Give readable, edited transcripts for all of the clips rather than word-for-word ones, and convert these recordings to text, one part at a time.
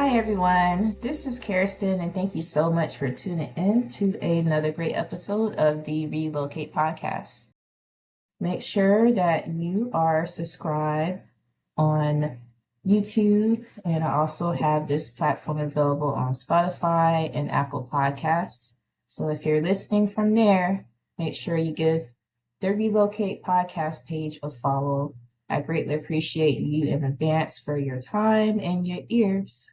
Hi, everyone. This is Kerristen, and thank you so much for tuning in to another great episode of the Relocate Podcast. Make sure that you are subscribed on YouTube, and I also have this platform available on Spotify and Apple Podcasts. So if you're listening from there, make sure you give the Relocate Podcast page a follow. I greatly appreciate you in advance for your time and your ears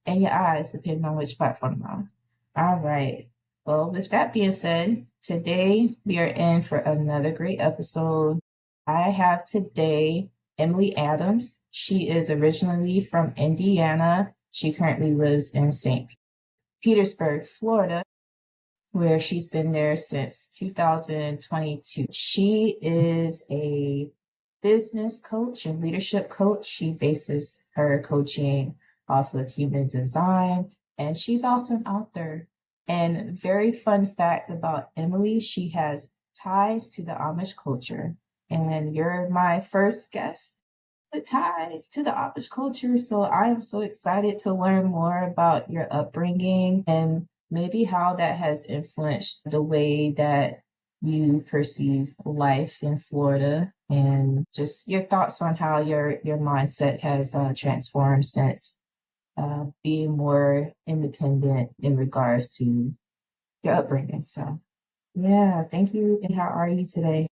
and your eyes, depending on which platform you're on. All right. Well, with that being said, today we are in for another great episode. I have today Emily Adams. She is originally from Indiana. She currently lives in St. Petersburg, Florida, where she's been there since 2022. She is a business coach and leadership coach. She bases her coaching off of human design, and she's also an author. And very fun fact about Emily, she has ties to the Amish culture. And you're my first guest with ties to the Amish culture. So I am so excited to learn more about your upbringing and maybe how that has influenced the way that you perceive life in Florida, and just your thoughts on how your mindset has transformed since being more independent in regards to your upbringing. So, yeah, thank you. And how are you today?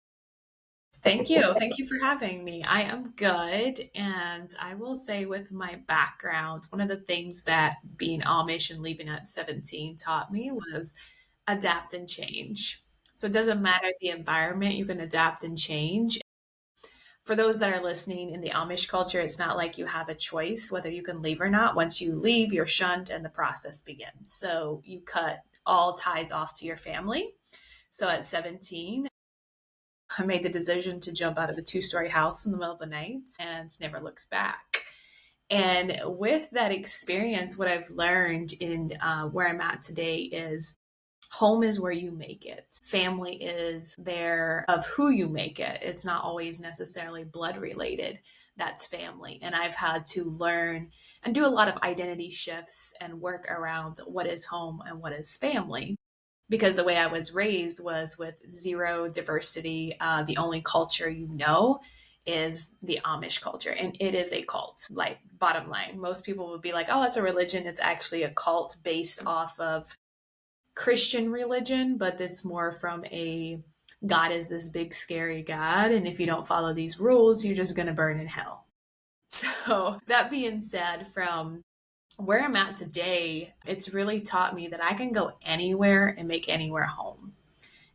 Thank you. Thank you for having me. I am good. And I will say, with my background, one of the things that being Amish and leaving at 17 taught me was adapt and change. So it doesn't matter the environment, you can adapt and change. For those that are listening, in the Amish culture, it's not like you have a choice whether you can leave or not. Once you leave, you're shunned and the process begins. So you cut all ties off to your family. So at 17, I made the decision to jump out of a two-story house in the middle of the night and never looked back. And with that experience, what I've learned in where I'm at today is home is where you make it. Family is there of who you make it. It's not always necessarily blood related. That's family. And I've had to learn and do a lot of identity shifts and work around what is home and what is family, because the way I was raised was with zero diversity. The only culture you know is the Amish culture, and it is a cult. Like, bottom line, most people would be like, oh, it's a religion. It's actually a cult based off of Christian religion, but it's more from a God is this big, scary God. And if you don't follow these rules, you're just going to burn in hell. So, that being said, from where I'm at today, it's really taught me that I can go anywhere and make anywhere home.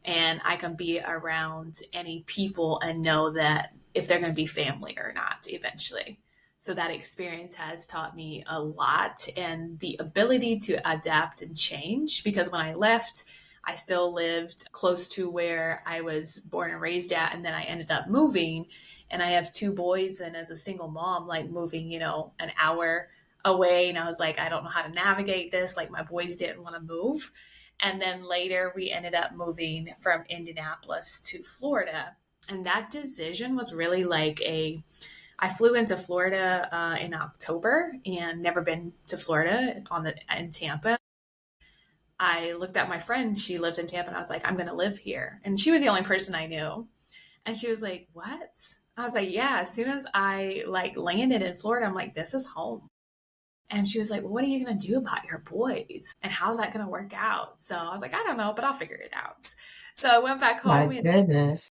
And I can be around any people and know that if they're going to be family or not eventually. So that experience has taught me a lot, and the ability to adapt and change, because when I left, I still lived close to where I was born and raised at. And then I ended up moving, and I have two boys. And as a single mom, like moving, an hour away, and I was like, I don't know how to navigate this. Like, my boys didn't want to move. And then later we ended up moving from Indianapolis to Florida. And that decision was really like I flew into Florida in October and never been to Florida in Tampa. I looked at my friend, she lived in Tampa, and I was like, I'm going to live here. And she was the only person I knew. And she was like, what? I was like, yeah, as soon as I landed in Florida, I'm like, this is home. And she was like, well, what are you going to do about your boys? And how's that going to work out? So I was like, I don't know, but I'll figure it out. So I went back My home and goodness.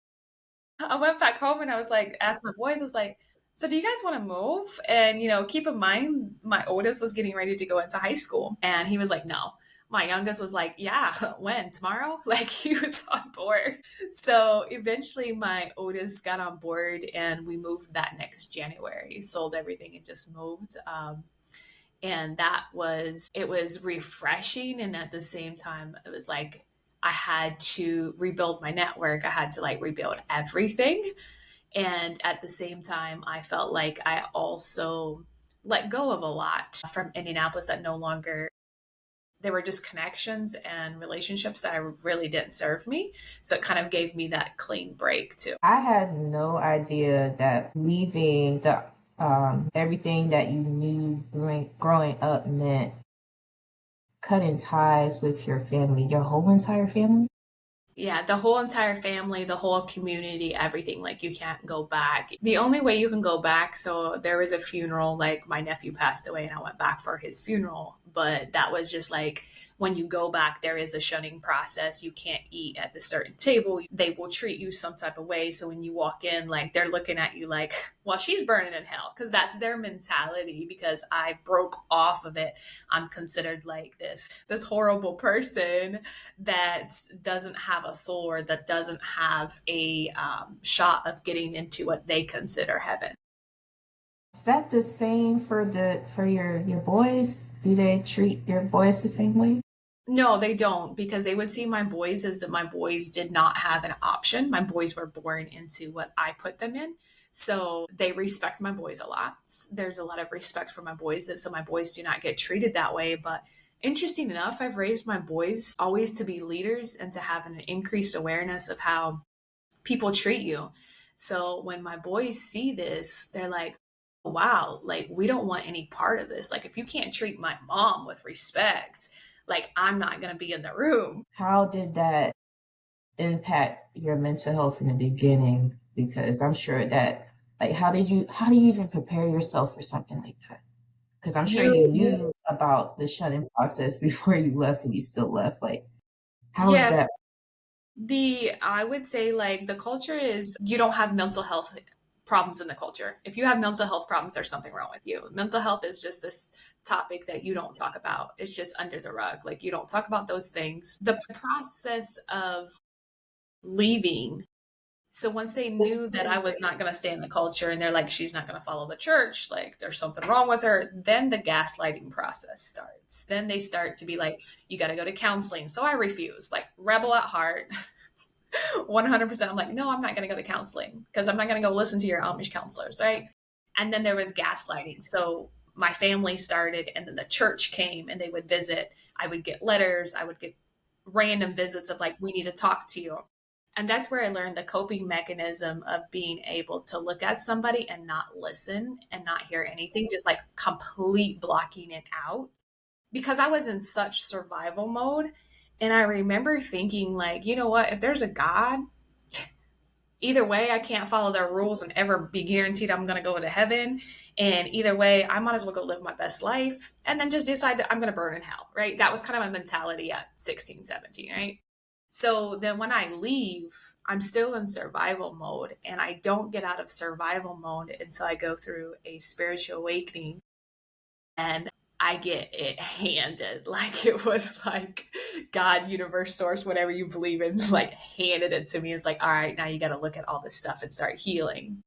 I was like, asked my boys, I was like, so do you guys want to move? And, keep in mind, my oldest was getting ready to go into high school. And he was like, no. My youngest was like, yeah, when? Tomorrow? Like, he was on board. So eventually my oldest got on board and we moved that next January, sold everything and just moved. And it was refreshing. And at the same time, it was like, I had to rebuild my network. I had to rebuild everything. And at the same time, I felt like I also let go of a lot from Indianapolis that no longer, they were just connections and relationships that I really didn't serve me. So it kind of gave me that clean break too. I had no idea that leaving the Everything that you knew growing up meant cutting ties with your family, your whole entire family. Yeah, the whole entire family, the whole community, everything. Like, you can't go back. The only way you can go back, so there was a funeral, like my nephew passed away and I went back for his funeral, but that was just like, when you go back, there is a shunning process. You can't eat at the certain table. They will treat you some type of way. So when you walk in, like, they're looking at you like, well, she's burning in hell, because that's their mentality. Because I broke off of it, I'm considered like this horrible person that doesn't have a soul, or that doesn't have a shot of getting into what they consider heaven. Is that the same for your boys? Do they treat your boys the same way? No, they don't, because they would see my boys as that my boys did not have an option. My boys were born into what I put them in. So they respect my boys a lot. There's a lot of respect for my boys, so my boys do not get treated that way. But interesting enough, I've raised my boys always to be leaders and to have an increased awareness of how people treat you. So when my boys see this, they're like, wow, like, we don't want any part of this. Like, if you can't treat my mom with respect, like, I'm not going to be in the room. How did that impact your mental health in the beginning? Because I'm sure that, like, how do you even prepare yourself for something like that? Because I'm sure you You, knew about the shut-in process before you left and you still left. Like, how is yes, that? I would say, like, the culture is, you don't have mental health problems in the culture. If you have mental health problems, there's something wrong with you. Mental health is just this topic that you don't talk about. It's just under the rug. Like, you don't talk about those things. The process of leaving. So once they knew that I was not going to stay in the culture, and they're like, she's not going to follow the church, like, there's something wrong with her, then the gaslighting process starts. Then they start to be like, you got to go to counseling. So I refuse, like, rebel at heart. 100%. I'm like, no, I'm not going to go to counseling, because I'm not going to go listen to your Amish counselors, right? And then there was gaslighting. So my family started, and then the church came and they would visit. I would get letters. I would get random visits of like, we need to talk to you. And that's where I learned the coping mechanism of being able to look at somebody and not listen and not hear anything, just like complete blocking it out, because I was in such survival mode. And I remember thinking, like, you know what, if there's a God, either way, I can't follow their rules and ever be guaranteed I'm going to go to heaven. And either way, I might as well go live my best life and then just decide that I'm going to burn in hell, right? That was kind of my mentality at 16, 17, right? So then when I leave, I'm still in survival mode, and I don't get out of survival mode until I go through a spiritual awakening, and I get it handed. Like, it was like God, universe, source, whatever you believe in, like, handed it to me. It's like, all right, now you got to look at all this stuff and start healing.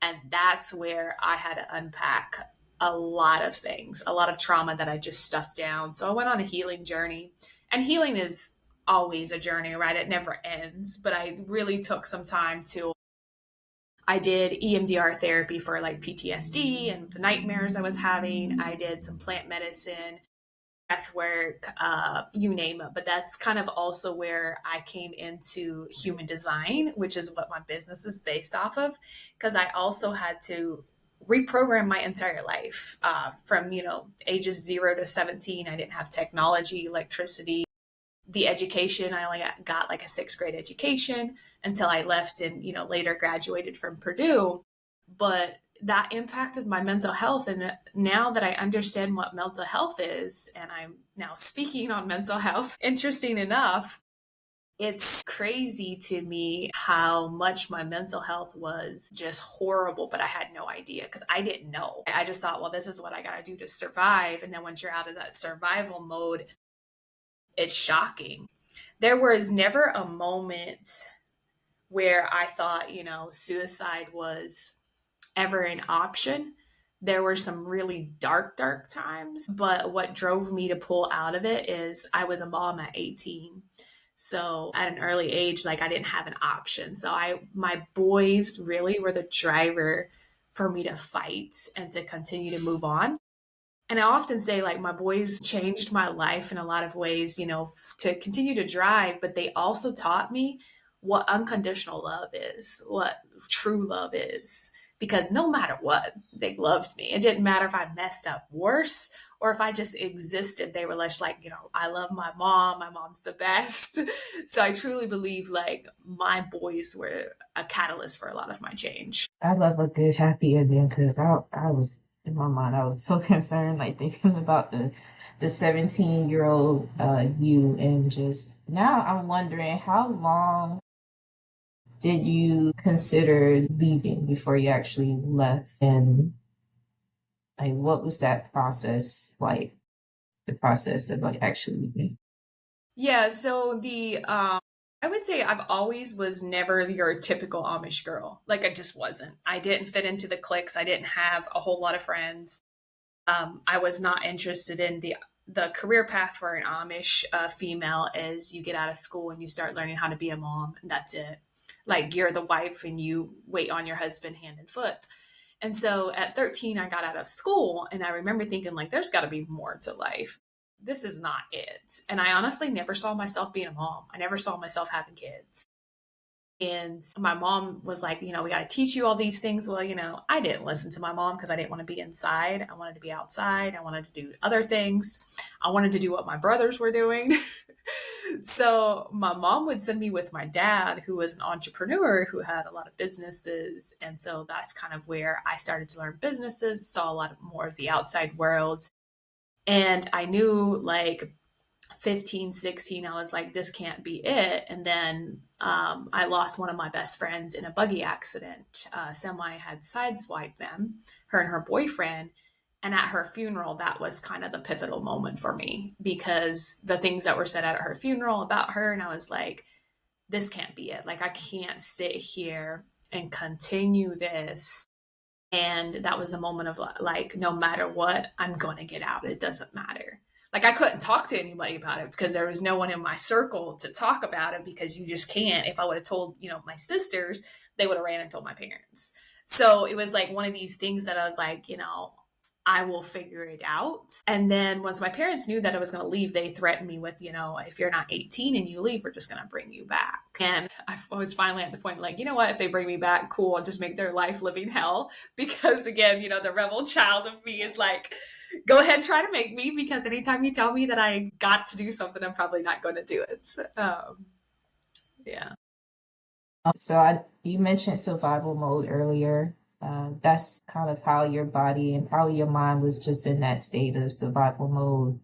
And that's where I had to unpack a lot of things, a lot of trauma that I just stuffed down. So I went on a healing journey, and healing is always a journey, right? It never ends. But I really took some time to, I did EMDR therapy for like PTSD and the nightmares I was having. I did some plant medicine, breath work, you name it. But that's kind of also where I came into human design, which is what my business is based off of, because I also had to reprogram my entire life, from, ages 0 to 17. I didn't have technology, electricity, the education. I only got like a sixth grade education until I left and, later graduated from Purdue. But that impacted my mental health. And now that I understand what mental health is, and I'm now speaking on mental health, interesting enough, it's crazy to me how much my mental health was just horrible, but I had no idea because I didn't know. I just thought, well, this is what I got to do to survive. And then once you're out of that survival mode, it's shocking. There was never a moment where I thought, suicide was ever an option. There were some really dark, dark times, but what drove me to pull out of it is I was a mom at 18. So at an early age, like, I didn't have an option. So my boys really were the driver for me to fight and to continue to move on. And I often say, like, my boys changed my life in a lot of ways, to continue to drive, but they also taught me what unconditional love is, what true love is. because no matter what, they loved me. It didn't matter if I messed up worse or if I just existed. They were just like, I love my mom. My mom's the best. So I truly believe like my boys were a catalyst for a lot of my change. I love a good happy ending because I was in my mind, I was so concerned, like thinking about the 17-year-old you, and just now I'm wondering how long did you consider leaving before you actually left, and like what was that process like, the process of like actually leaving? Yeah, so I would say I've always was never your typical Amish girl. Like I just wasn't. I didn't fit into the cliques. I didn't have a whole lot of friends. I was not interested in the career path for an Amish female is you get out of school and you start learning how to be a mom, and that's it. Like you're the wife and you wait on your husband hand and foot. And so at 13, I got out of school and I remember thinking, like, there's got to be more to life. This is not it. And I honestly never saw myself being a mom. I never saw myself having kids. And my mom was like, we got to teach you all these things. Well, I didn't listen to my mom because I didn't want to be inside. I wanted to be outside. I wanted to do other things. I wanted to do what my brothers were doing. So my mom would send me with my dad, who was an entrepreneur who had a lot of businesses. And so that's kind of where I started to learn businesses, saw a lot of more of the outside world. And I knew like 15, 16, I was like, this can't be it. And then I lost one of my best friends in a buggy accident. Semi had sideswiped them, her and her boyfriend. And at her funeral, that was kind of the pivotal moment for me because the things that were said at her funeral about her, and I was like, this can't be it. Like, I can't sit here and continue this. And that was the moment of like, no matter what, I'm going to get out. It doesn't matter. Like, I couldn't talk to anybody about it because there was no one in my circle to talk about it because you just can't. If I would have told, my sisters, they would have ran and told my parents. So it was like one of these things that I was like, I will figure it out. And then once my parents knew that I was going to leave, they threatened me with, if you're not 18 and you leave, we're just going to bring you back. And I was finally at the point like, you know what, if they bring me back, cool, I'll just make their life living hell. Because again, the rebel child of me is like, go ahead, try to make me, because anytime you tell me that I got to do something, I'm probably not going to do it. Yeah. So you mentioned survival mode earlier. That's kind of how your body and probably your mind was just in that state of survival mode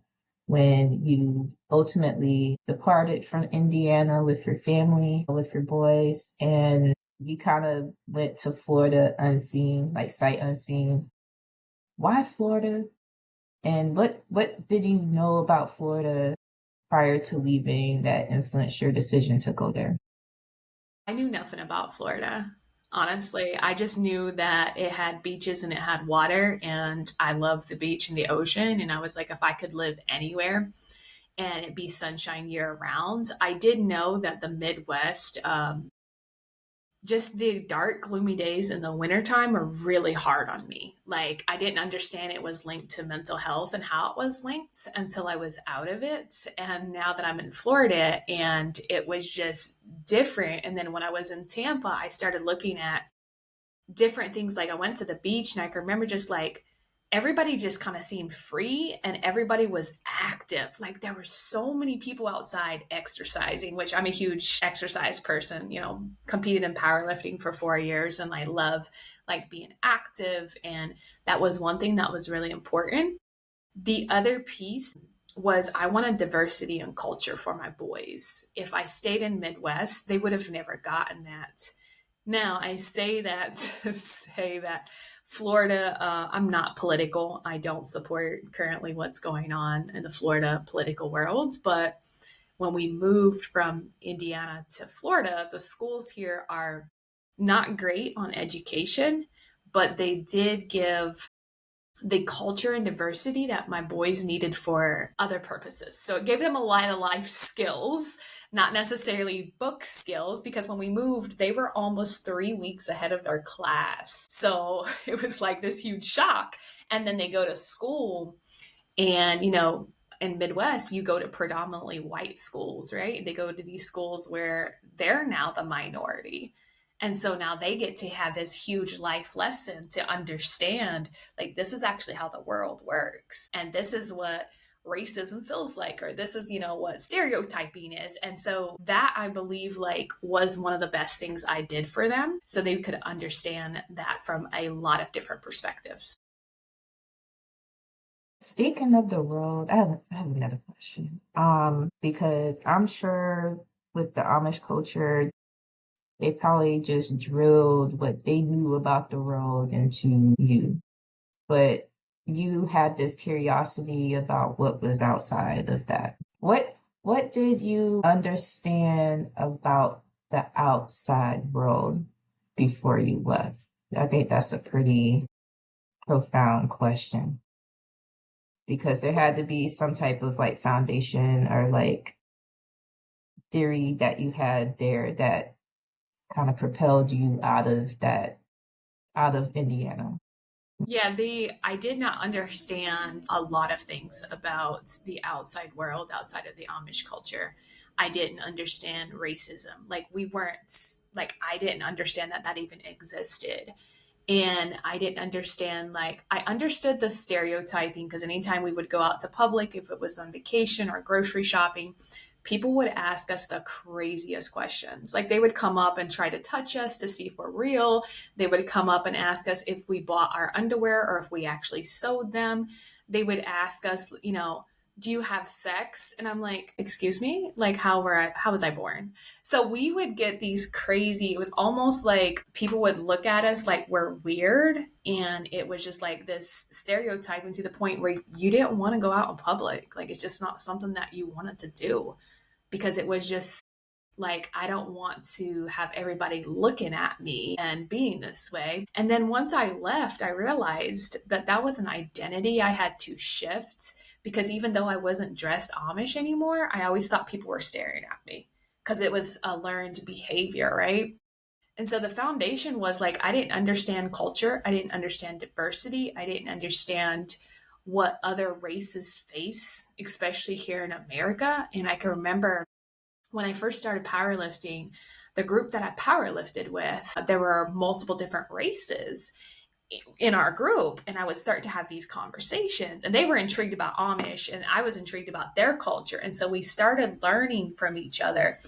when you ultimately departed from Indiana with your family, with your boys, and you kind of went to Florida unseen, like sight unseen. Why Florida? And what did you know about Florida prior to leaving that influenced your decision to go there? I knew nothing about Florida. Honestly, I just knew that it had beaches and it had water, and I love the beach and the ocean. And I was like, if I could live anywhere and it be sunshine year round. I did know that the Midwest, just the dark, gloomy days in the wintertime are really hard on me. Like, I didn't understand it was linked to mental health and how it was linked until I was out of it. And now that I'm in Florida, and it was just different. And then when I was in Tampa, I started looking at different things. Like, I went to the beach and I can remember just like everybody just kind of seemed free and everybody was active. Like, there were so many people outside exercising, which I'm a huge exercise person, competed in powerlifting for 4 years and I love like being active. And that was one thing that was really important. The other piece was I wanted diversity and culture for my boys. If I stayed in Midwest, they would have never gotten that. Now, I say that to say that Florida, I'm not political. I don't support currently what's going on in the Florida political world. But when we moved from Indiana to Florida, the schools here are not great on education, but they did give the culture and diversity that my boys needed for other purposes. So it gave them a lot of life skills, not necessarily book skills, because when we moved, they were almost 3 weeks ahead of their class. So it was like this huge shock. And then they go to school and, in Midwest, you go to predominantly white schools, right? They go to these schools where they're now the minority. And so now they get to have this huge life lesson to understand, like, this is actually how the world works. And this is what racism feels like, or this is, what stereotyping is. And so that, I believe, like, was one of the best things I did for them. So they could understand that from a lot of different perspectives. Speaking of the world, I have another question. Because I'm sure with the Amish culture, they probably just drilled what they knew about the world into you. But you had this curiosity about what was outside of that. What did you understand about the outside world before you left? I think that's a pretty profound question because there had to be some type of like foundation or like theory that you had there that kind of propelled you out of Indiana. Yeah, I did not understand a lot of things about the outside world, outside of the Amish culture. I didn't understand racism. Like, we weren't, like, I didn't understand that that even existed. And I didn't understand, like, I understood the stereotyping because anytime we would go out to public, if it was on vacation or grocery shopping, people would ask us the craziest questions. Like, they would come up and try to touch us to see if we're real. They would come up and ask us if we bought our underwear or if we actually sewed them. They would ask us, do you have sex? And I'm like, excuse me? Like, how was I born? So we would get these crazy, it was almost like people would look at us like we're weird. And it was just like this stereotyping to the point where you didn't want to go out in public. Like, it's just not something that you wanted to do because it was just like, I don't want to have everybody looking at me and being this way. And then once I left, I realized that that was an identity I had to shift because even though I wasn't dressed Amish anymore, I always thought people were staring at me because it was a learned behavior, right? And so the foundation was like, I didn't understand culture. I didn't understand diversity. I didn't understand what other races face, especially here in America. And I can remember when I first started powerlifting, the group that I powerlifted with, there were multiple different races in our group. And I would start to have these conversations, and they were intrigued about Amish, and I was intrigued about their culture. And so we started learning from each other.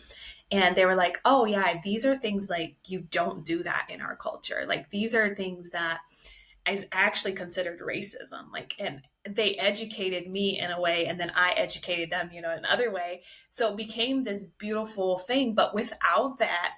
And they were like, oh, yeah, these are things like you don't do that in our culture. Like, these are things that is actually considered racism. Like, and they educated me in a way, and then I educated them, in another way. So it became this beautiful thing. But without that,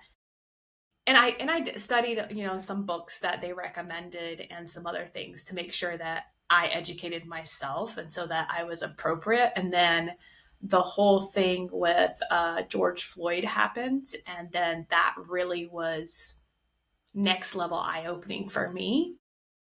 and I studied, some books that they recommended and some other things to make sure that I educated myself and so that I was appropriate. And then the whole thing with George Floyd happened, and then that really was next level eye opening for me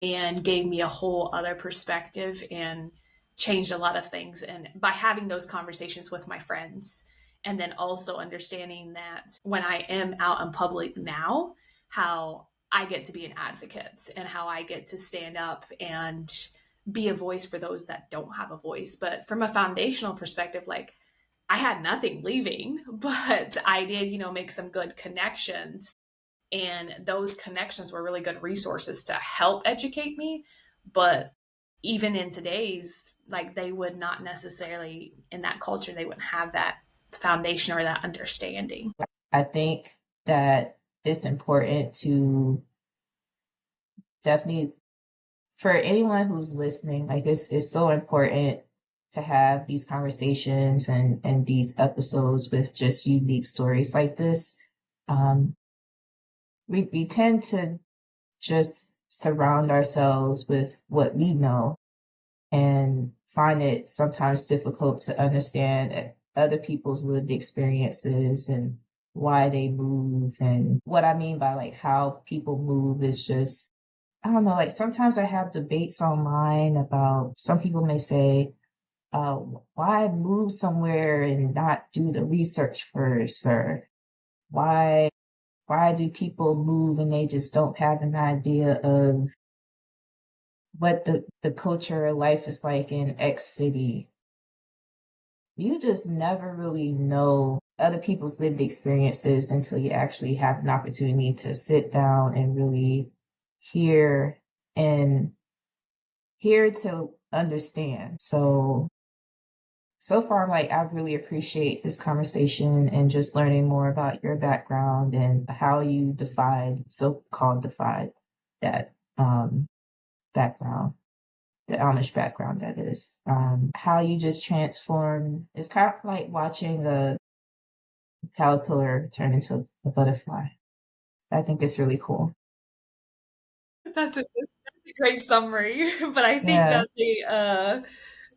and gave me a whole other perspective and changed a lot of things. And by having those conversations with my friends, and then also understanding that when I am out in public now, how I get to be an advocate and how I get to stand up and be a voice for those that don't have a voice. But from a foundational perspective, like, I had nothing leaving, but I did, make some good connections, and those connections were really good resources to help educate me. But even in today's, like, they would not necessarily, in that culture, they wouldn't have that foundation or that understanding. I think that it's important to definitely, for anyone who's listening, like it's so important to have these conversations and these episodes with just unique stories like this. Um, we tend to just surround ourselves with what we know and find it sometimes difficult to understand other people's lived experiences and why they move. And what I mean by like how people move is just, I don't know, like sometimes I have debates online about some people may say, why move somewhere and not do the research first? Or why why do people move and they just don't have an idea of what the culture of life is like in X city? You just never really know other people's lived experiences until you actually have an opportunity to sit down and really hear and hear to understand. So far, like, I really appreciate this conversation and just learning more about your background and how you so-called defied that background, the Amish background, that is. How you just transformed. It's kind of like watching a caterpillar turn into a butterfly. I think it's really cool. That's a great summary, but I think Yeah, that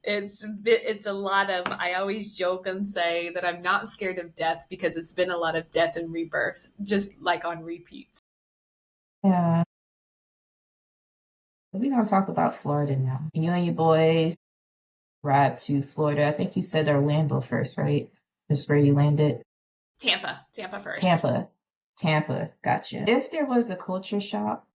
it's a lot of, I always joke and say that I'm not scared of death because it's been a lot of death and rebirth, just like on repeats. yeah. We're gonna talk about Florida now. You and your boys ride to Florida. I think you said Orlando first, right? That's where you landed. Tampa first. Tampa. Tampa. Gotcha. If there was a culture shock,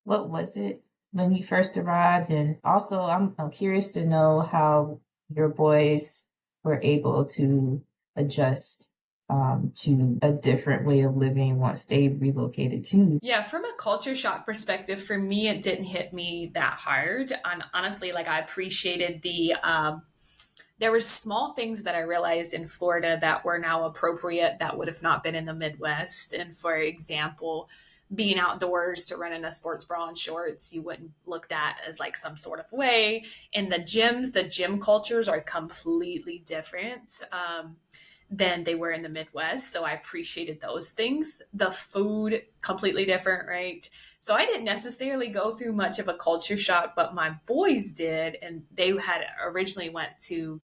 what was it when you first arrived? And also, I'm curious to know how your boys were able to adjust to a different way of living once they relocated too. Yeah, from a culture shock perspective, for me, it didn't hit me that hard. And honestly, like I appreciated there were small things that I realized in Florida that were now appropriate that would have not been in the Midwest. And for example, being outdoors to run in a sports bra and shorts, you wouldn't look at as like some sort of way. In the gym cultures are completely different. Than they were in the Midwest. So I appreciated those things. The food, completely different, right? So I didn't necessarily go through much of a culture shock, but my boys did. And they had originally went to,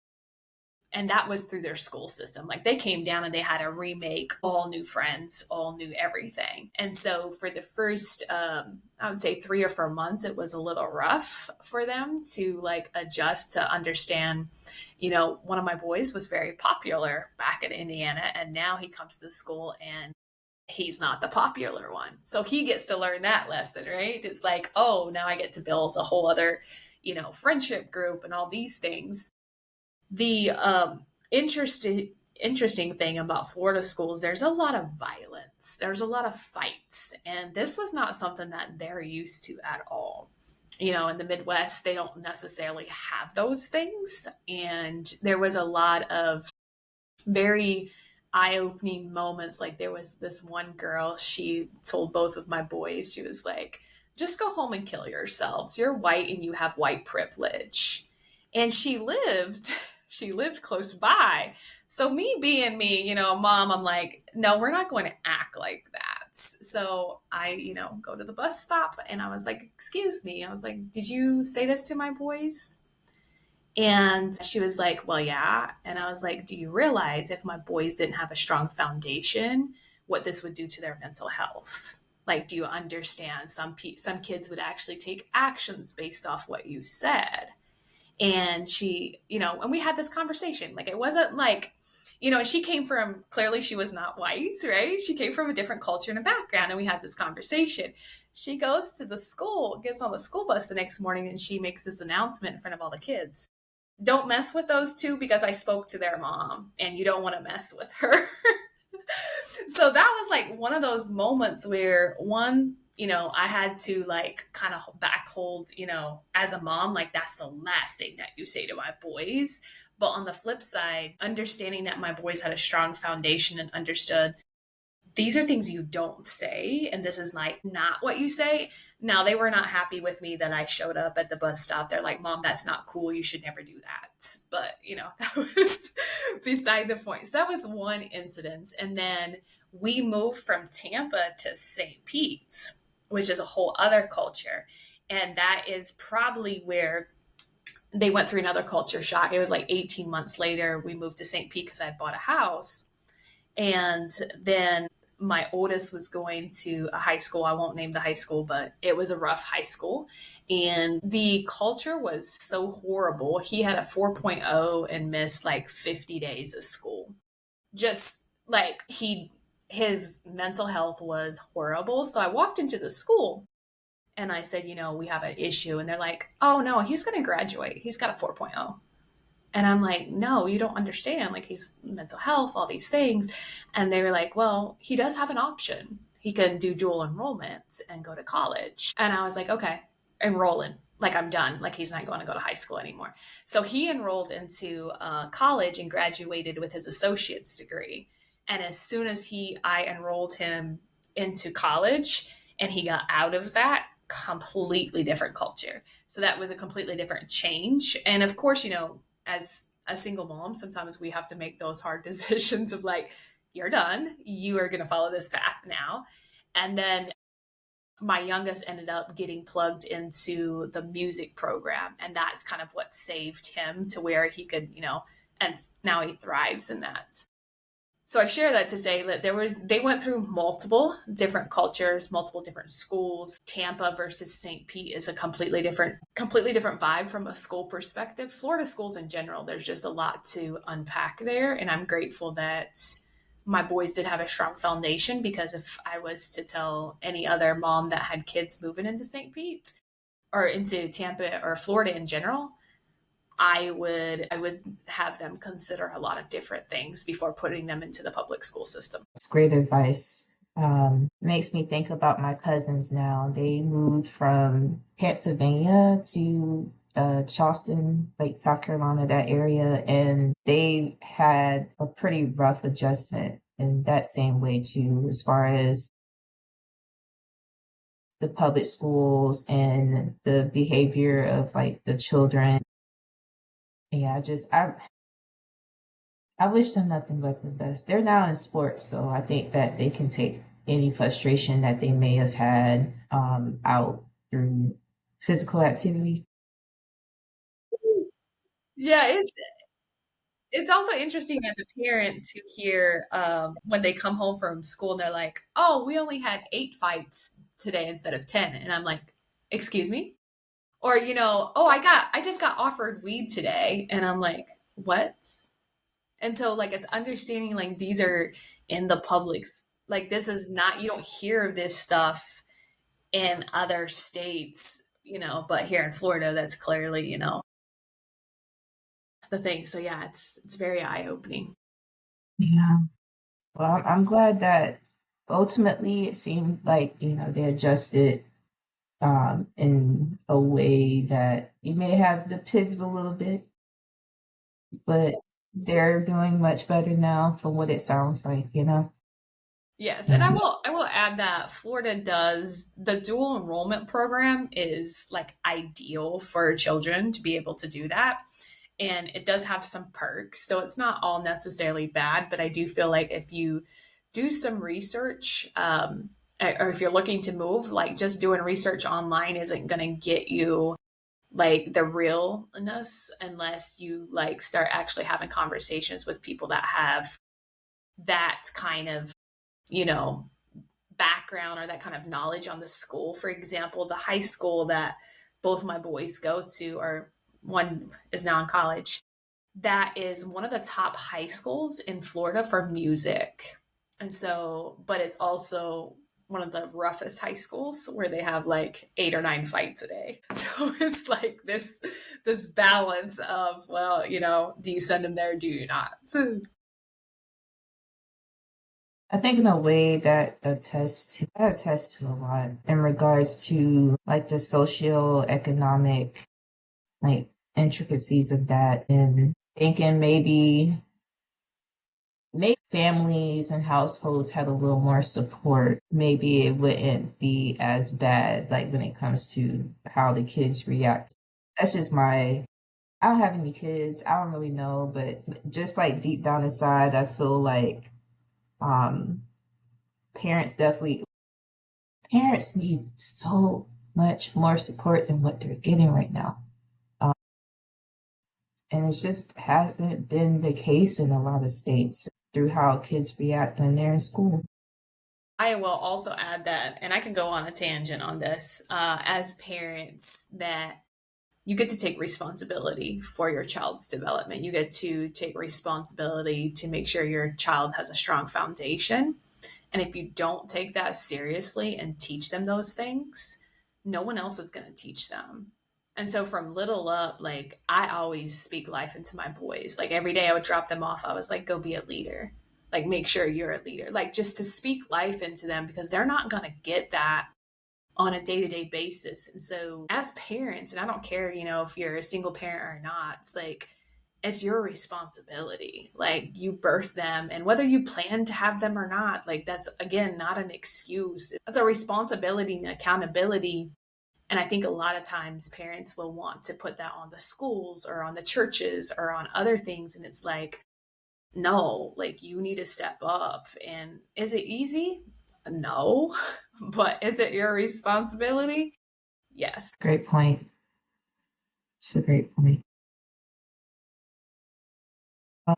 and that was through their school system. Like they came down and they had to remake all new friends, all new everything. And so for the first, I would say 3 or 4 months, it was a little rough for them to like adjust to understand. One of my boys was very popular back in Indiana, and now he comes to school and he's not the popular one. So he gets to learn that lesson, right? It's like, oh, now I get to build a whole other, friendship group and all these things. The interesting thing about Florida schools, there's a lot of violence. There's a lot of fights, and this was not something that they're used to at all. In the Midwest, they don't necessarily have those things, and there was a lot of very eye-opening moments. Like there was this one girl, she told both of my boys, she was like, just go home and kill yourselves. You're white and you have white privilege. And she lived close by. So me being me, mom, I'm like, no, we're not going to act like that. So I, go to the bus stop and I was like, excuse me. I was like, did you say this to my boys? And she was like, well, yeah. And I was like, do you realize if my boys didn't have a strong foundation, what this would do to their mental health? Like, do you understand? Some kids would actually take actions based off what you said. And she, and we had this conversation. Like, it wasn't like, and she came from, clearly she was not white, right? She came from a different culture and a background. And we had this conversation. She goes to the school, gets on the school bus the next morning, and she makes this announcement in front of all the kids. Don't mess with those two because I spoke to their mom and you don't want to mess with her. So that was like one of those moments where I had to like kind of back hold, as a mom, like that's the last thing that you say to my boys. But on the flip side, understanding that my boys had a strong foundation and understood these are things you don't say, and this is like not what you say. Now they were not happy with me that I showed up at the bus stop. They're like, mom, that's not cool, you should never do that. But that was beside the point. So that was one incident. And then we moved from Tampa to St. Pete, which is a whole other culture. And that is probably where they went through another culture shock. It was like 18 months later we moved to St. Pete because I had bought a house. And then my oldest was going to a high school. I won't name the high school, but it was a rough high school. And the culture was so horrible. He had a 4.0 and missed like 50 days of school. Just like his mental health was horrible. So I walked into the school and I said, we have an issue. And they're like, oh no, he's going to graduate. He's got a 4.0. And I'm like, no, you don't understand. Like, he's mental health, all these things. And they were like, well, he does have an option. He can do dual enrollment and go to college. And I was like, okay, enrolling. Like, I'm done. Like, he's not going to go to high school anymore. So he enrolled into college and graduated with his associate's degree. And as soon as I enrolled him into college and he got out of that, completely different culture. So that was a completely different change. And of course, as a single mom, sometimes we have to make those hard decisions of like, you're done. You are going to follow this path now. And then my youngest ended up getting plugged into the music program. And that's kind of what saved him to where he could, and now he thrives in that. So I share that to say that they went through multiple different cultures, multiple different schools. Tampa versus St. Pete is a completely different vibe from a school perspective. Florida schools in general, there's just a lot to unpack there. And I'm grateful that my boys did have a strong foundation, because if I was to tell any other mom that had kids moving into St. Pete or into Tampa or Florida in general, I would have them consider a lot of different things before putting them into the public school system. It's great advice. Makes me think about my cousins now. They moved from Pennsylvania to Charleston, like South Carolina, that area, and they had a pretty rough adjustment in that same way too, as far as the public schools and the behavior of like the children. Yeah, I wish them nothing but the best. They're now in sports, so I think that they can take any frustration that they may have had out through physical activity. Yeah, it's also interesting as a parent to hear when they come home from school and they're like, "Oh, we only had 8 fights today instead of 10," and I'm like, "Excuse me?" Or "Oh, I just got offered weed today," and I'm like, "What?" And so like it's understanding like these are in the public's, like this is not, you don't hear of this stuff in other states, but here in Florida, that's clearly, the thing. So yeah, it's very eye opening. Yeah. Well, I'm glad that ultimately it seemed like, they adjusted in a way that you may have to pivot a little bit, but they're doing much better now from what it sounds like. Yes, and I Yeah. will I will add that Florida does the dual enrollment program is like ideal for children to be able to do that. And it does have some perks. So it's not all necessarily bad, but I do feel like if you do some research, or if you're looking to move, like just doing research online isn't going to get you like the realness unless you like start actually having conversations with people that have that kind of, you know, background or that kind of knowledge on the school. For example, the high school that both my boys go to, or one is now in college, that is one of the top high schools in Florida for music. And so, but it's also one of the roughest high schools where they have like 8 or 9 fights a day. So it's like this balance of, well, do you send them there? Do you not? I think in a way that that attests to a lot in regards to like the socio-economic like intricacies of that, and thinking maybe families and households had a little more support, maybe it wouldn't be as bad, like when it comes to how the kids react. That's just I don't have any kids. I don't really know, but just like deep down inside, I feel like um parents definitely parents need so much more support than what they're getting right now. Um, and it just hasn't been the case in a lot of states through how kids react when they're in school. I will also add that, and I can go on a tangent on this, as parents, that you get to take responsibility for your child's development. You get to take responsibility to make sure your child has a strong foundation. And if you don't take that seriously and teach them those things, no one else is going to teach them. And so from little up, like I always speak life into my boys. Like every day I would drop them off. I was like, go be a leader. Like make sure you're a leader. Like just to speak life into them because they're not going to get that on a day-to-day basis. And so as parents, and I don't care, if you're a single parent or not, it's like it's your responsibility. Like you birth them and whether you plan to have them or not, like that's again not an excuse. That's a responsibility and accountability. And I think a lot of times parents will want to put that on the schools or on the churches or on other things. And it's like, no, like you need to step up. And is it easy? No. But is it your responsibility? Yes. Great point. It's a great point.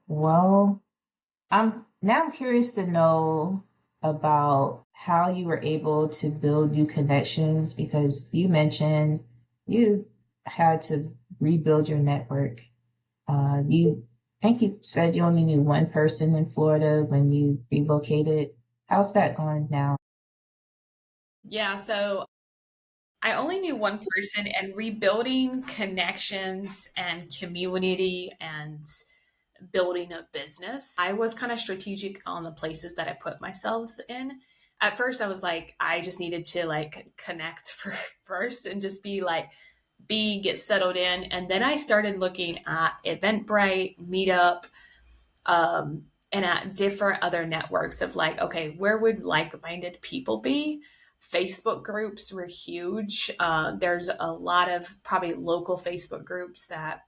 Well, I'm curious to know about how you were able to build new connections because you mentioned you had to rebuild your network. You I think you said you only knew one person in Florida when you relocated. How's that going now? Yeah. So I only knew one person and rebuilding connections and community and building a business. I was kind of strategic on the places that I put myself in. At first I was like I just needed to like connect first and just be like get settled in, and then I started looking at Eventbrite, Meetup, and at different other networks of like, okay, where would like-minded people be? Facebook groups were huge. There's a lot of probably local Facebook groups that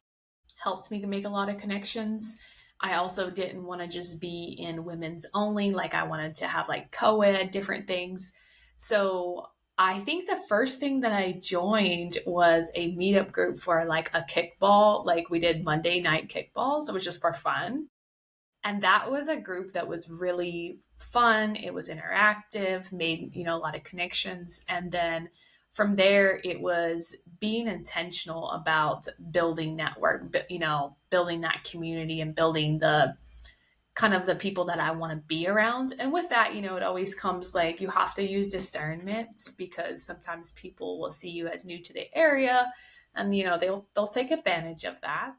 helped me to make a lot of connections. I also didn't want to just be in women's only, like I wanted to have like co-ed, different things. So I think the first thing that I joined was a meetup group for like a kickball. Like we did Monday night kickballs. So it was just for fun. And that was a group that was really fun. It was interactive, made, a lot of connections. And then from there, it was being intentional about building network, building that community and building the kind of the people that I want to be around. And with that, it always comes like you have to use discernment because sometimes people will see you as new to the area and, they'll take advantage of that.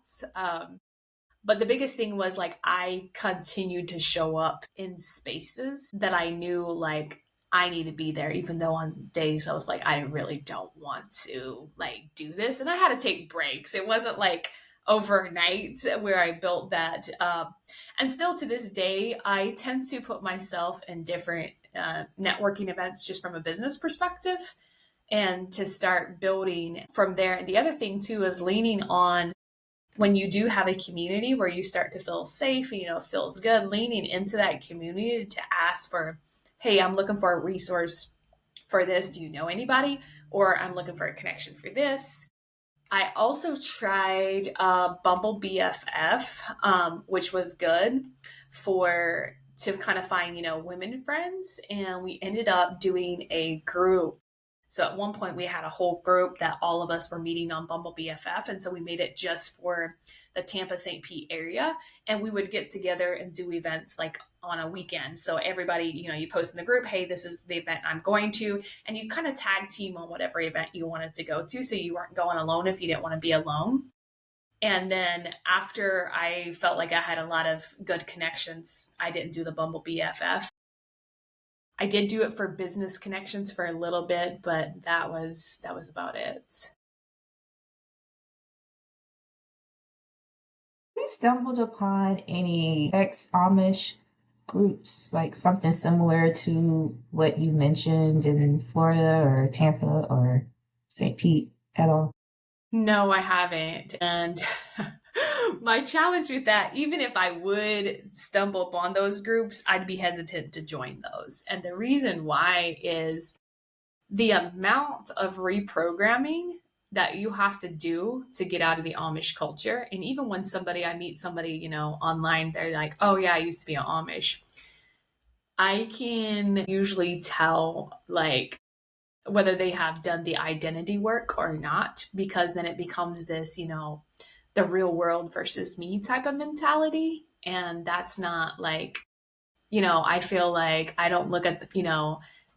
But the biggest thing was like I continued to show up in spaces that I knew like I need to be there, even though on days I was like, I really don't want to like do this. And I had to take breaks. It wasn't like overnight where I built that. And still to this day, I tend to put myself in different networking events just from a business perspective and to start building from there. And the other thing too is leaning on when you do have a community where you start to feel safe, it feels good, leaning into that community to ask for, hey, I'm looking for a resource for this. Do you know anybody? Or I'm looking for a connection for this. I also tried Bumble BFF, which was good to kind of find, women friends. And we ended up doing a group. So at one point we had a whole group that all of us were meeting on Bumble BFF. And so we made it just for the Tampa St. Pete area. And we would get together and do events like on a weekend. So everybody, you post in the group, hey, this is the event I'm going to. And you kind of tag team on whatever event you wanted to go to. So you weren't going alone if you didn't want to be alone. And then after I felt like I had a lot of good connections, I didn't do the Bumble BFF. I did do it for business connections for a little bit, but that was about it. You stumbled upon any ex-Amish groups, like something similar to what you mentioned in Florida or Tampa or St. Pete at all? No, I haven't. And my challenge with that, even if I would stumble upon those groups, I'd be hesitant to join those. And the reason why is the amount of reprogramming that you have to do to get out of the Amish culture. And even when I meet somebody, online, they're like, oh yeah, I used to be an Amish. I can usually tell like whether they have done the identity work or not, because then it becomes this, the real world versus me type of mentality. And that's not like, I feel like I don't look at,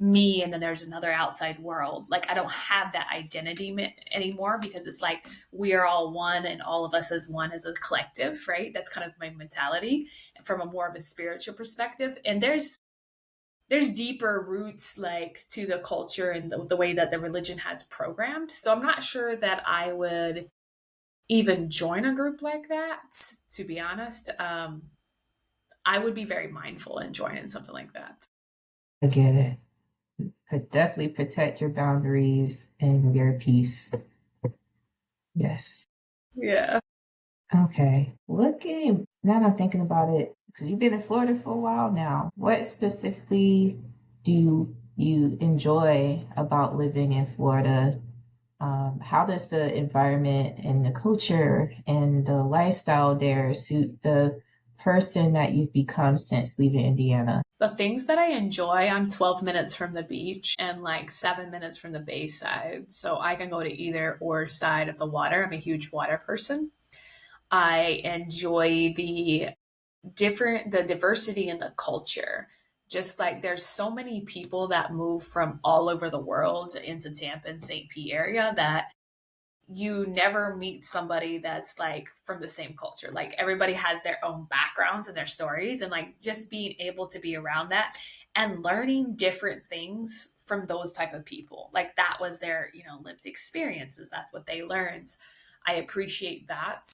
me and then there's another outside world. Like I don't have that identity anymore because it's like we are all one and all of us as one as a collective, right? That's kind of my mentality from a more of a spiritual perspective. And there's deeper roots like to the culture and the way that the religion has programmed. So I'm not sure that I would even join a group like that, to be honest. I would be very mindful in joining something like that. I get it. Could definitely protect your boundaries and your peace. Yes. Yeah. Okay. Looking, now that I'm thinking about it, because you've been in Florida for a while now, what specifically do you enjoy about living in Florida? How does the environment and the culture and the lifestyle there suit the person that you've become since leaving Indiana? The things that I enjoy, I'm 12 minutes from the beach and like 7 minutes from the bayside. So I can go to either or side of the water. I'm a huge water person. I enjoy the diversity in the culture. Just like there's so many people that move from all over the world into Tampa and St. Pete area that you never meet somebody that's like from the same culture. Like everybody has their own backgrounds and their stories, and like just being able to be around that and learning different things from those type of people. Like that was their, lived experiences. That's what they learned. I appreciate that.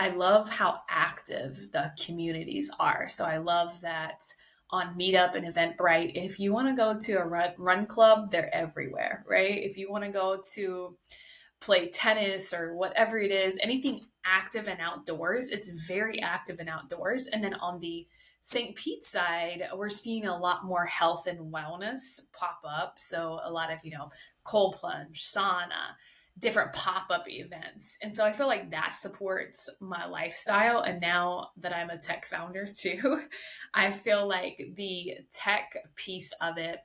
I love how active the communities are. So I love that on Meetup and Eventbrite, if you want to go to a run club, they're everywhere, right? If you want to go to play tennis or whatever it is, anything active and outdoors, it's very active and outdoors. And then on the St. Pete side, we're seeing a lot more health and wellness pop up. So a lot of, cold plunge, sauna, different pop-up events. And so I feel like that supports my lifestyle. And now that I'm a tech founder too, I feel like the tech piece of it,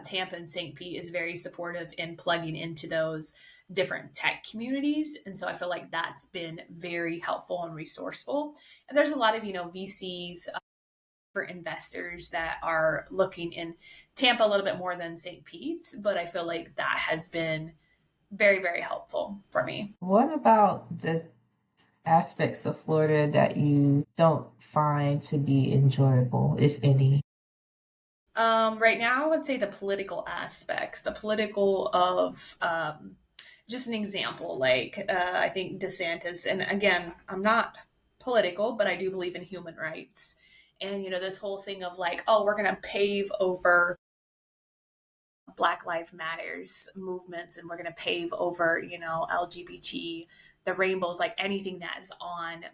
Tampa and St. Pete is very supportive in plugging into those different tech communities. And so I feel like that's been very helpful and resourceful. And there's a lot of, VCs for investors that are looking in Tampa a little bit more than St. Pete's, but I feel like that has been very, very helpful for me. What about the aspects of Florida that you don't find to be enjoyable, if any? Right now, I would say the political aspects, the political of just an example, like I think DeSantis, and again, I'm not political, but I do believe in human rights. And, this whole thing of like, oh, we're going to pave over Black Lives Matters movements and we're going to pave over, LGBT, the rainbows, like anything that is on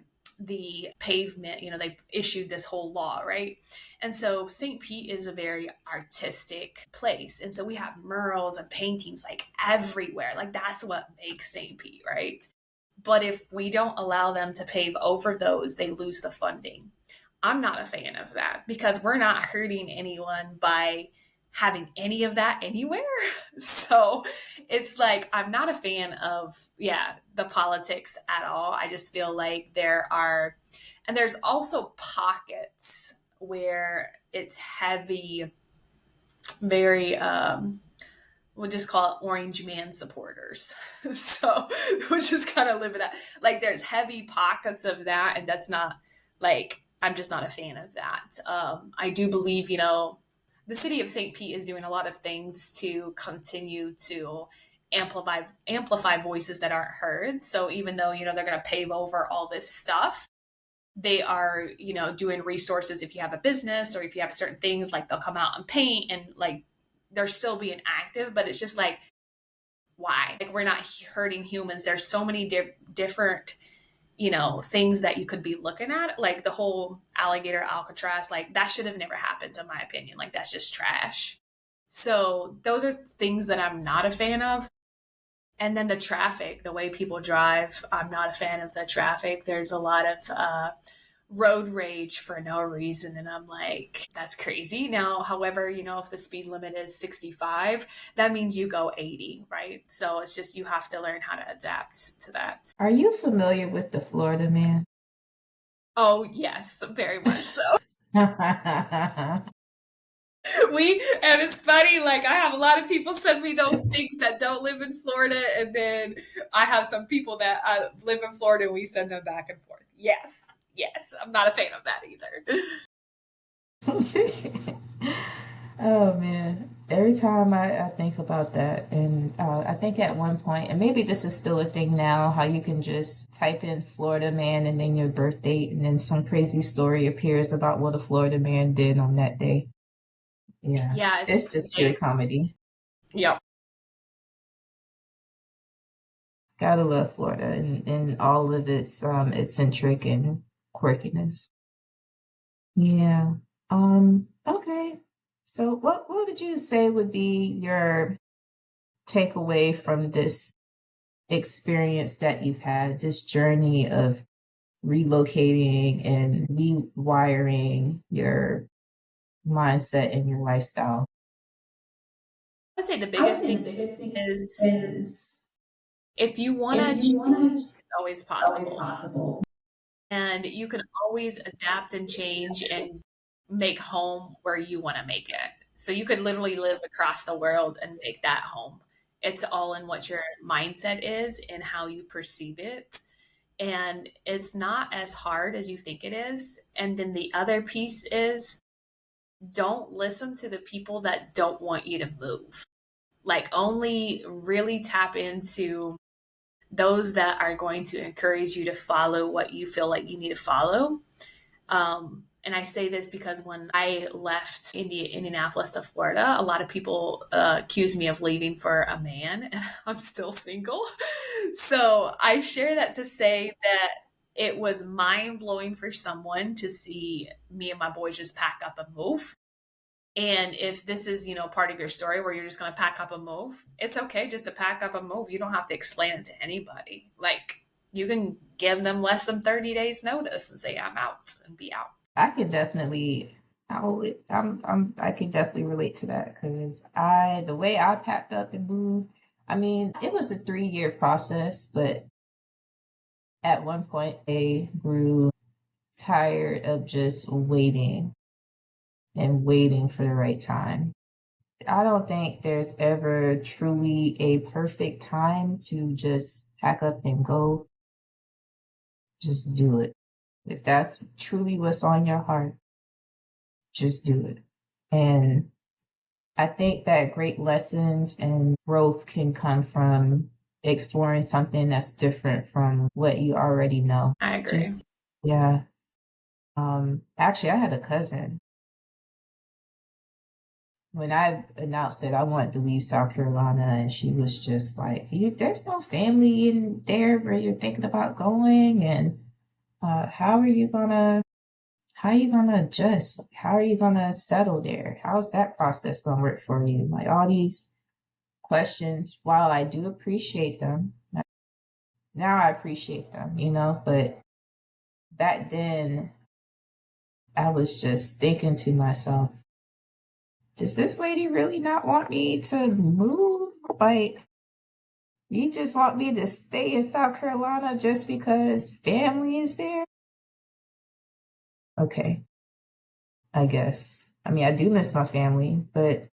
the pavement, they issued this whole law, right? And so St. Pete is a very artistic place. And so we have murals and paintings like everywhere. Like that's what makes St. Pete, right? But if we don't allow them to pave over those, they lose the funding. I'm not a fan of that because we're not hurting anyone by having any of that anywhere. So it's like, I'm not a fan of, the politics at all. I just feel like and there's also pockets where it's heavy, very, we'll just call it orange man supporters. So we'll just kind of live it out. Like there's heavy pockets of that. And that's not like, I'm just not a fan of that. I do believe, the city of St. Pete is doing a lot of things to continue to amplify voices that aren't heard. So even though, they're going to pave over all this stuff, they are, doing resources. If you have a business or if you have certain things, like they'll come out and paint and like they're still being active, but it's just like, why? Like we're not hurting humans. There's so many different things that you could be looking at, like the whole alligator Alcatraz, like that should have never happened, in my opinion. Like that's just trash. So those are things that I'm not a fan of. And then the traffic, the way people drive, I'm not a fan of the traffic. There's a lot of road rage for no reason. And I'm like, that's crazy. Now, however, if the speed limit is 65, that means you go 80, right? So it's just, you have to learn how to adapt to that. Are you familiar with the Florida Man? Oh, yes, very much so. And it's funny, like I have a lot of people send me those things that don't live in Florida, and then I have some people that live in Florida and we send them back and forth. Yes, yes, I'm not a fan of that either. Oh man. Every time I think about that, and I think at one point, and maybe this is still a thing now, how you can just type in Florida man and then your birth date, and then some crazy story appears about what a Florida man did on that day. Yeah, Yeah, it's just pure comedy. yep. Gotta love Florida and all of its eccentric and quirkiness. Yeah. Okay. So what would you say would be your takeaway from this experience that you've had, this journey of relocating and rewiring your mindset and your lifestyle? I'd say the I would biggest say thing the biggest thing is is if you want to if change, you want to, it's always it's always possible. possible. And you can always adapt and change and make home where you want to make it. So you could literally live across the world and make that home. It's all in what your mindset is and how you perceive it. And it's not as hard as you think it is. And then the other piece is don't listen to the people that don't want you to move. Like, only really tap into those that are going to encourage you to follow what you feel like you need to follow. And I say this because when I left Indianapolis to Florida, a lot of people accused me of leaving for a man, and I'm still single. So I share that to say that it was mind blowing for someone to see me and my boys just pack up and move. And if this is, part of your story where you're just going to pack up and move, it's okay just to pack up and move. You don't have to explain it to anybody. Like, you can give them less than 30 days notice and say, I'm out, and be out. I can definitely, I can definitely relate to that because the way I packed up and moved, I mean, it was a 3-year process, but at one point I grew tired of just waiting and waiting for the right time. I don't think there's ever truly a perfect time to just pack up and go. Just do it. If that's truly what's on your heart, just do it. And I think that great lessons and growth can come from exploring something that's different from what you already know. I agree. Just, yeah. Actually, I had a cousin when I announced that I wanted to leave South Carolina, and she was just like, there's no family in there where you're thinking about going, and how are you gonna adjust? Like, how are you gonna settle there? How's that process gonna work for you? Like all these questions, while I do appreciate them, now I appreciate them, but back then I was just thinking to myself, does this lady really not want me to move? Like, you just want me to stay in South Carolina just because family is there? Okay, I guess. I mean, I do miss my family, but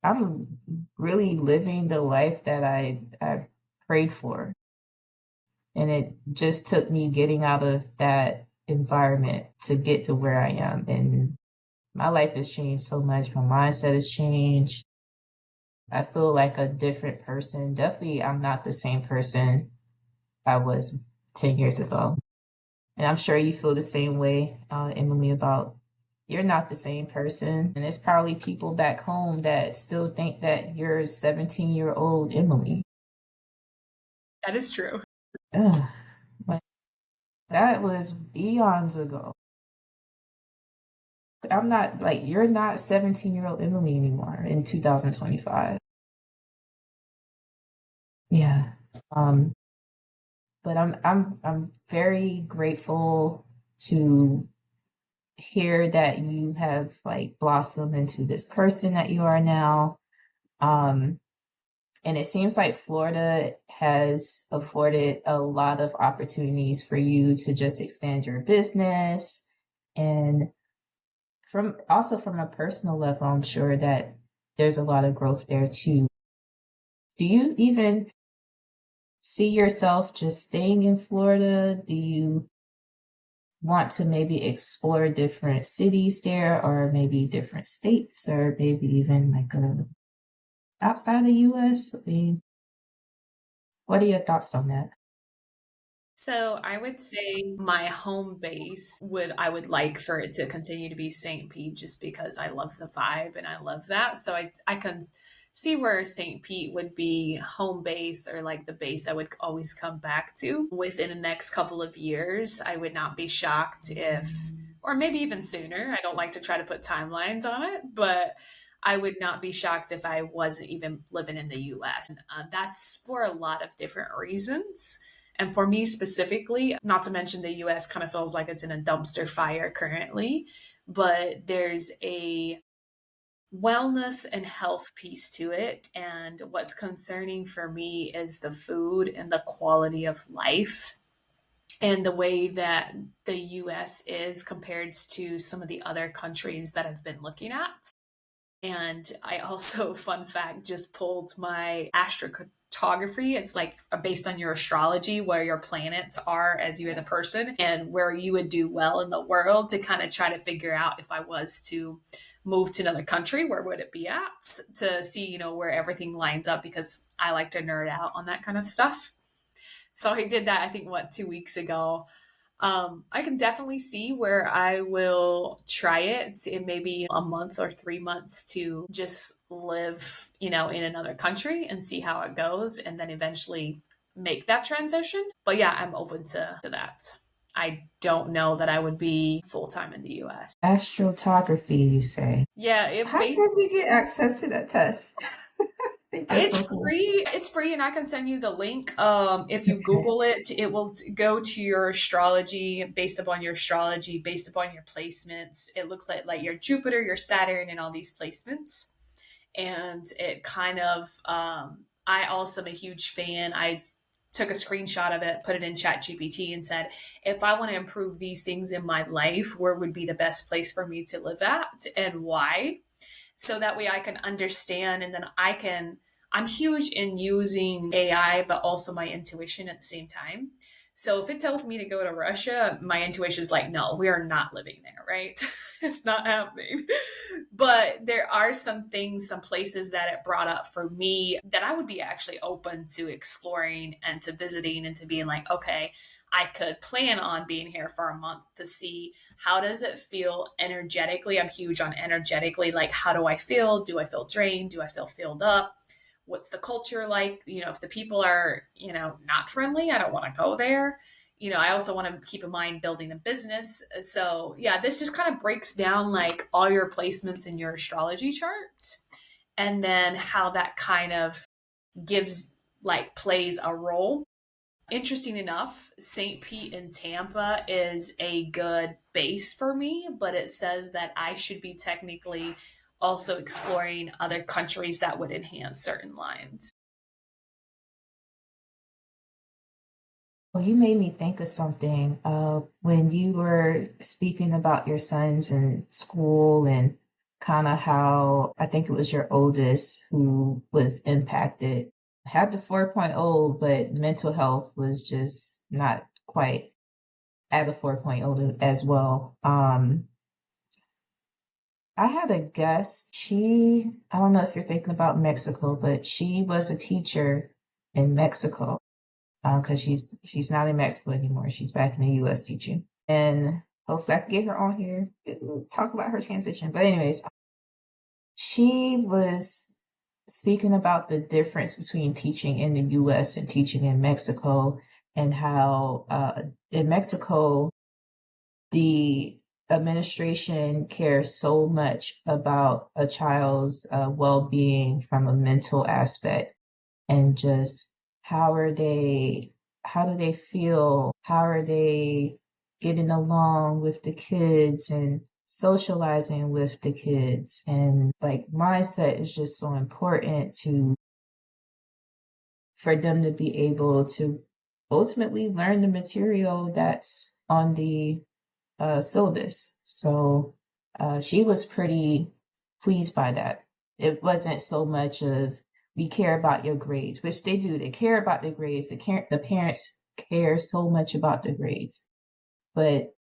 I'm really living the life that I prayed for. And it just took me getting out of that environment to get to where I am. And my life has changed so much. My mindset has changed. I feel like a different person. Definitely, I'm not the same person I was 10 years ago. And I'm sure you feel the same way, Emily, about you're not the same person. And there's probably people back home that still think that you're 17-year-old Emily. That is true. Ugh, like, that was eons ago. I'm not like you're not 17-year-old Emily anymore in 2025. Yeah. Um, but I'm very grateful to hear that you have like blossomed into this person that you are now. Um, and it seems like Florida has afforded a lot of opportunities for you to just expand your business and from a personal level, I'm sure that there's a lot of growth there too. Do you even see yourself just staying in Florida? Do you want to maybe explore different cities there, or maybe different states, or maybe even like outside the US? I mean, what are your thoughts on that? So I would say my home base I would like for it to continue to be St. Pete just because I love the vibe and I love that. So I can see where St. Pete would be home base or like the base I would always come back to within the next couple of years. I would not be shocked if, or maybe even sooner. I don't like to try to put timelines on it, but I would not be shocked if I wasn't even living in the US. That's for a lot of different reasons. And for me specifically, not to mention the US kind of feels like it's in a dumpster fire currently, but there's a wellness and health piece to it. And what's concerning for me is the food and the quality of life and the way that the US is compared to some of the other countries that I've been looking at. And I also, fun fact, just pulled my astrocartography. It's like based on your astrology, where your planets are as you as a person and where you would do well in the world to kind of try to figure out if I was to move to another country, where would it be at to see, where everything lines up because I like to nerd out on that kind of stuff. So I did that, I think, 2 weeks ago. I can definitely see where I will try it in maybe a month or 3 months to just live, in another country and see how it goes and then eventually make that transition. But yeah, I'm open to that. I don't know that I would be full time in the US. Astrophotography, you say? Yeah, it How basically did we get access to that test? I think that's so It's cool. free. It's free, and I can send you the link. If you Okay. Google it, it will go to your astrology based upon your astrology, based upon your placements. It looks like your Jupiter, your Saturn, and all these placements. And it kind of, I also am a huge fan. I took a screenshot of it, put it in Chat GPT, and said, if I want to improve these things in my life, where would be the best place for me to live at, and why? So that way I can understand and then I'm huge in using AI, but also my intuition at the same time. So if it tells me to go to Russia, my intuition is like, no, we are not living there, right? It's not happening. But there are some things, some places that it brought up for me that I would be actually open to exploring and to visiting and to being like, okay, I could plan on being here for a month to see how does it feel energetically. I'm huge on energetically, like how do I feel? Do I feel drained? Do I feel filled up? What's the culture like? If the people are, not friendly, I don't want to go there. I also want to keep in mind building a business. So yeah, this just kind of breaks down like all your placements in your astrology charts and then how that kind of gives like plays a role. Interesting enough, St. Pete and Tampa is a good base for me, but it says that I should be technically also exploring other countries that would enhance certain lines. Well, you made me think of something. When you were speaking about your sons in school and kind of how I think it was your oldest who was impacted, had the 4.0, but mental health was just not quite at a 4.0 as well. I had a guest. I don't know if you're thinking about Mexico, but she was a teacher in Mexico because she's not in Mexico anymore. She's back in the U.S. teaching, and hopefully I can get her on here talk about her transition. But anyways, she was speaking about the difference between teaching in the U.S. and teaching in Mexico, and how in Mexico the administration cares so much about a child's well-being from a mental aspect, and just how are they how do they feel, how are they getting along with the kids and socializing with the kids, and like mindset is just so important to for them to be able to ultimately learn the material that's on the syllabus. So she was pretty pleased by that. It wasn't so much of, we care about your grades, which they do. They care about the grades. The parents care so much about the grades. But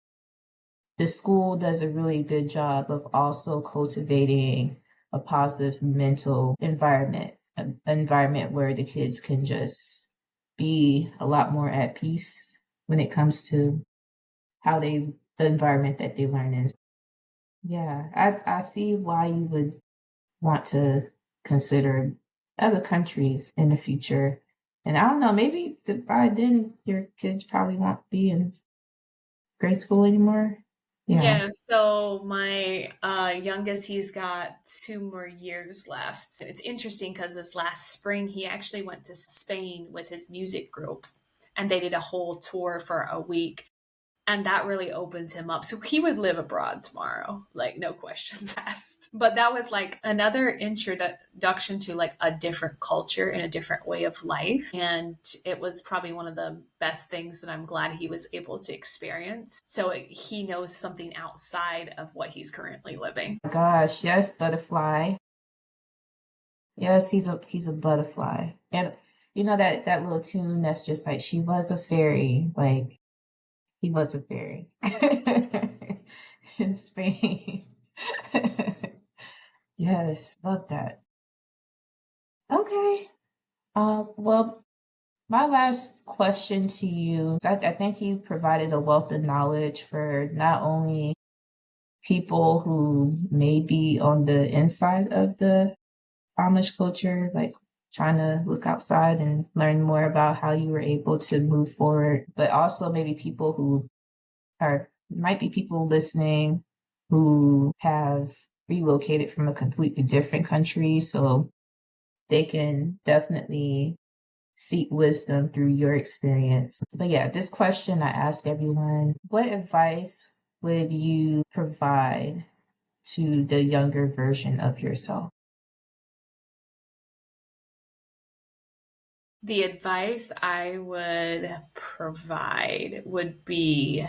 the school does a really good job of also cultivating a positive mental environment, an environment where the kids can just be a lot more at peace when it comes to the environment that they learn in. Yeah, I see why you would want to consider other countries in the future. And I don't know, maybe by then your kids probably won't be in grade school anymore. Yeah. Yeah, so my youngest, he's got 2 more years left. It's interesting because this last spring, he actually went to Spain with his music group and they did a whole tour for a week. And that really opened him up. So he would live abroad tomorrow, like no questions asked. But that was like another introduction to like a different culture and a different way of life. And it was probably one of the best things that I'm glad he was able to experience. So he knows something outside of what he's currently living. Gosh, yes, butterfly. Yes, he's a butterfly. And you know that little tune that's just like, she was a fairy, like he was a fairy in Spain. Yes, love that. Okay. Well, my last question to you, I think you provided a wealth of knowledge for not only people who may be on the inside of the Amish culture, like trying to look outside and learn more about how you were able to move forward, but also maybe people who might be people listening who have relocated from a completely different country. So they can definitely seek wisdom through your experience. But yeah, this question I ask everyone: what advice would you provide to the younger version of yourself? The advice I would provide would be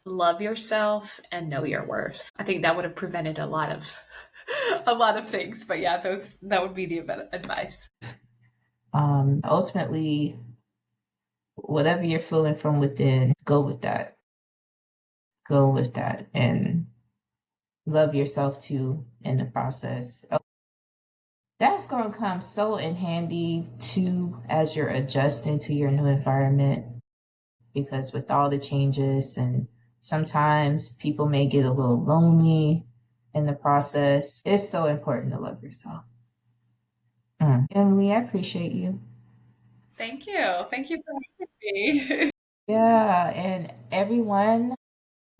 love yourself and know your worth. I think that would have prevented a lot of a lot of things. But yeah, that would be the advice. Ultimately, whatever you're feeling from within, go with that. Go with that and love yourself too in the process. That's going to come so in handy too as you're adjusting to your new environment, because with all the changes, and sometimes people may get a little lonely in the process, it's so important to love yourself. Emily, I appreciate you. Thank you. Thank you for having me. Yeah, and everyone,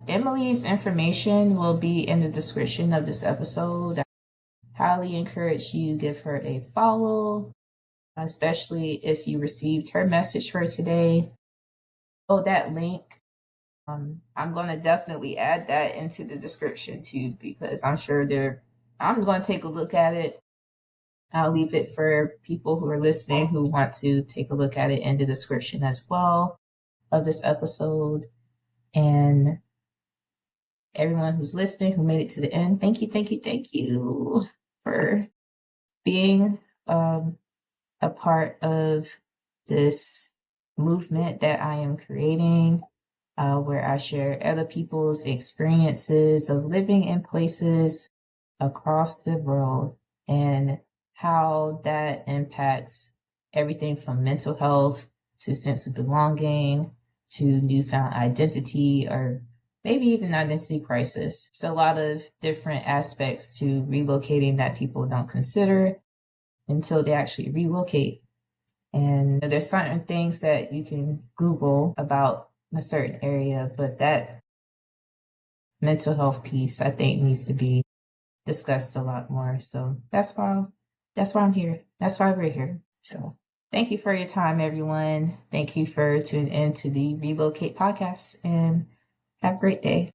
Emily's information will be in the description of this episode. I highly encourage you give her a follow, especially if you received her message for today. Oh, that link. I'm going to definitely add that into the description too, because I'm going to take a look at it. I'll leave it for people who are listening who want to take a look at it in the description as well of this episode. And everyone who's listening, who made it to the end, thank you for being a part of this movement that I am creating, where I share other people's experiences of living in places across the world and how that impacts everything from mental health to sense of belonging to newfound identity, or maybe even identity crisis. So a lot of different aspects to relocating that people don't consider until they actually relocate. And there's certain things that you can Google about a certain area, but that mental health piece, I think, needs to be discussed a lot more. So that's why I'm here. That's why we're here. So thank you for your time, everyone. Thank you for tuning in to the Relocate Podcast, and have a great day.